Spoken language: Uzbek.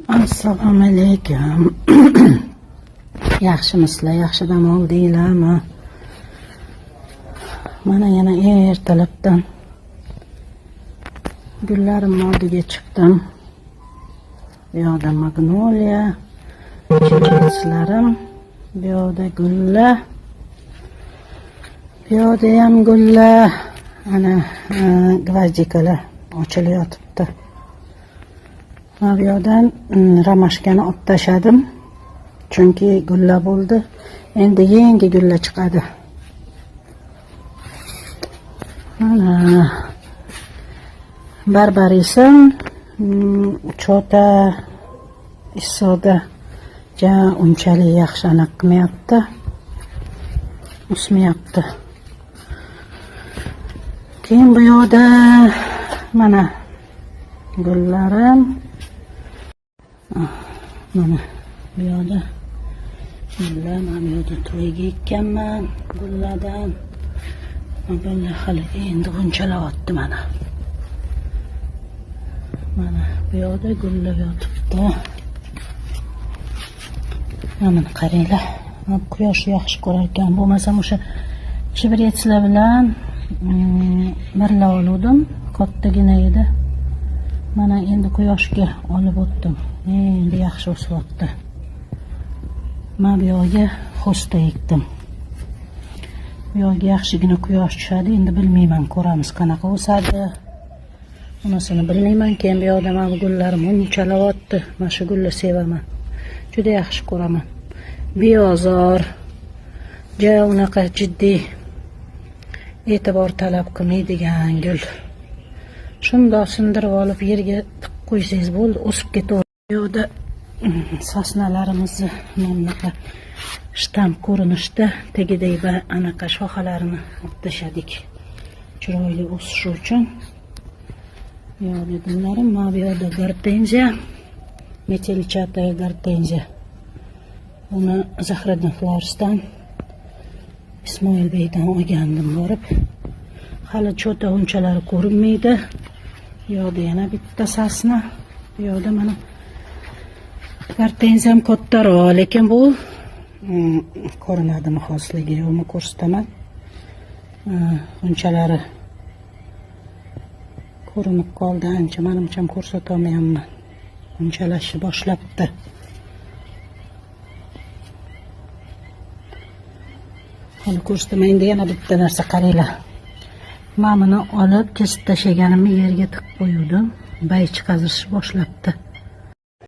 Assalomu alaykum. Yaxshimisizlar? Yaxshi dam oldinglarmi? Mana yana ertalabdan gullarim oldiga chiqdim. Bu yoqda magnoliya, chechenislarim, bu yoqda gullar, bu yoqda ham gullar. Ana gvazdikalar ochilayotibdi. Bu yoqdan ramashkani olib tashladim. Chunki gullar bo'ldi. Endi yangi gullar chiqadi. Mana barbarisim chota isoda ja unchalik yaxshi aniq qilmayapti. O'smayapti. Keyin bu yoqda mana gullarim. Mana bu yoqda gullar, mana bu yoqda to'yga ekkanman gullardan. Gullar hali endi g'unchalayapti mana. Mana bu yoqda gullar yotibdi. Mana qaranglar. Quyoshni yaxshi ko'rar ekan. Bo'lmasam o'sha chibretslar bilan birla oluvdim. Kattagina edi. Mana endi quyoshga olib o'tdim. Endi yaxshi o'syapti. Mana bu yoqga hosta ekdim. Bu yoqga yaxshigina quyosh tushadi. Endi bilmayman, ko'ramiz qanaqa o'sadi. Unisini bilmayman. Keyin bu yoqda mana bu gullarim unchalayapti. Mana shu gulni sevaman. Juda yaxshi ko'raman. Beozor, ja unaqa jiddiy e'tibor talab qilmaydigan gul. Shundoq sindirib olib yerga tiqib qo'ysangiz bo'ldi, o'sib ketaveradi. Bu yoqda sosnalarimizni mana shtamp ko'rinishda tegidek va anaqa shoxalarini olib tashladik. Chiroyli o'sishi uchun. Bu yoqda gullarim, mana bu yoqda gortenziya, metelchata gortenziya. Uni Zahriddin Flowers'dan Ismoilbeydan olgandim borib. Hali chota unchalari ko'rinmaydi. Bu yoqda yana bitta sasna. Bu yoqda mana gortenziyam kattaroq, lekin bu ko'rinadimi xosligi yo'qmi ko'rsataman. Unchalari ko'rinib qoldi, ancha menimcha ko'rsata olmayapman. Unchalashni boshlabdi. Hali ko'rsataman. Endi yana bitta narsa qaranglar. Mana buni olib kesib tashlaganimni yerga tiqib qo'ydim. Bay chiqazishni boshlabdi.